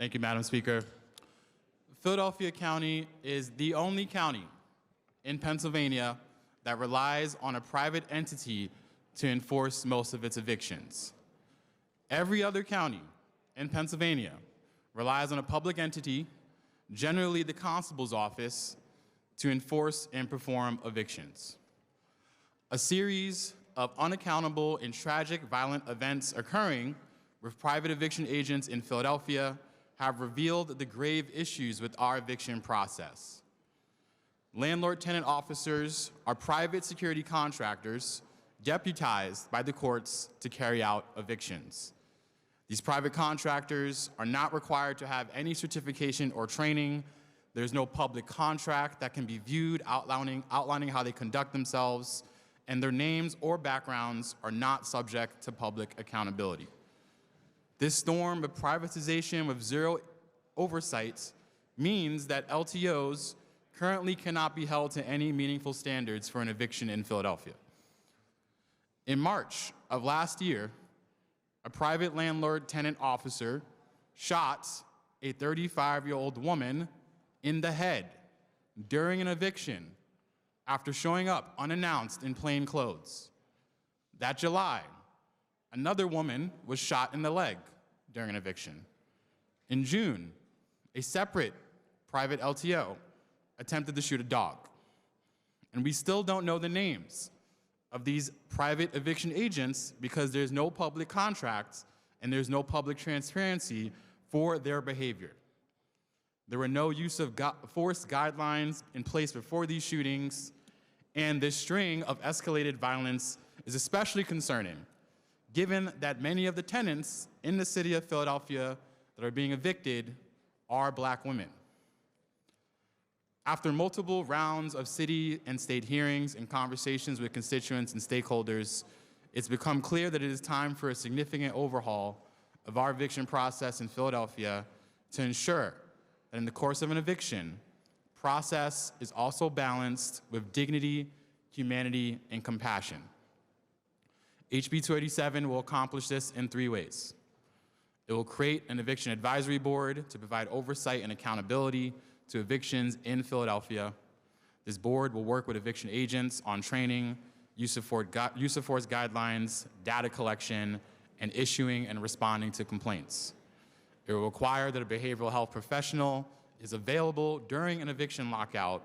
Thank you, Madam Speaker. Philadelphia County is the only county in Pennsylvania that relies on a private entity to enforce most of its evictions. Every other county in Pennsylvania relies on a public entity, generally the constable's office, to enforce and perform evictions. A series of unaccountable and tragic violent events occurring with private eviction agents in Philadelphia have revealed the grave issues with our eviction process. Landlord-tenant officers are private security contractors deputized by the courts to carry out evictions. These private contractors are not required to have any certification or training. There's no public contract that can be viewed outlining how they conduct themselves, and their names or backgrounds are not subject to public accountability. This storm of privatization with zero oversight means that LTOs currently cannot be held to any meaningful standards for an eviction in Philadelphia. In March of last year, a private landlord-tenant officer shot a 35-year-old woman in the head during an eviction after showing up unannounced in plain clothes. That July, another woman was shot in the leg during an eviction. In June, a separate private LTO attempted to shoot a dog. And we still don't know the names of these private eviction agents because there's no public contracts and there's no public transparency for their behavior. There were no use of force guidelines in place before these shootings, and this string of escalated violence is especially concerning, given that many of the tenants in the city of Philadelphia that are being evicted are Black women. After multiple rounds of city and state hearings and conversations with constituents and stakeholders, it's become clear that it is time for a significant overhaul of our eviction process in Philadelphia to ensure that in the course of an eviction, process is also balanced with dignity, humanity, and compassion. HB 287 will accomplish this in 3 ways. It will create an eviction advisory board to provide oversight and accountability to evictions in Philadelphia. This board will work with eviction agents on training, use of force guidelines, data collection, and issuing and responding to complaints. It will require that a behavioral health professional is available during an eviction lockout.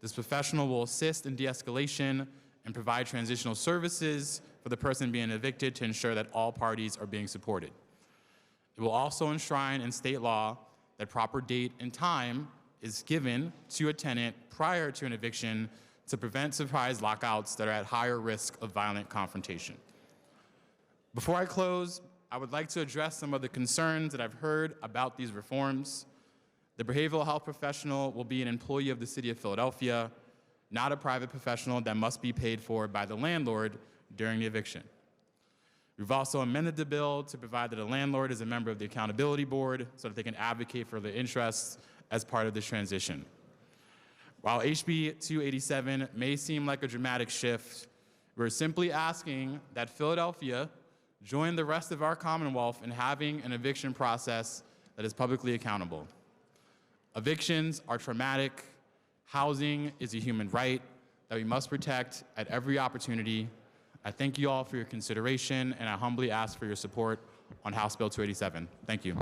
This professional will assist in de-escalation and provide transitional services for the person being evicted to ensure that all parties are being supported. It will also enshrine in state law that proper date and time is given to a tenant prior to an eviction to prevent surprise lockouts that are at higher risk of violent confrontation. Before I close, I would like to address some of the concerns that I've heard about these reforms. The behavioral health professional will be an employee of the City of Philadelphia, not a private professional that must be paid for by the landlord during the eviction. We've also amended the bill to provide that a landlord is a member of the accountability board so that they can advocate for their interests as part of this transition. While HB 287 may seem like a dramatic shift, we're simply asking that Philadelphia join the rest of our Commonwealth in having an eviction process that is publicly accountable. Evictions are traumatic. Housing is a human right that we must protect at every opportunity. I thank you all for your consideration, and I humbly ask for your support on House Bill 287. Thank you.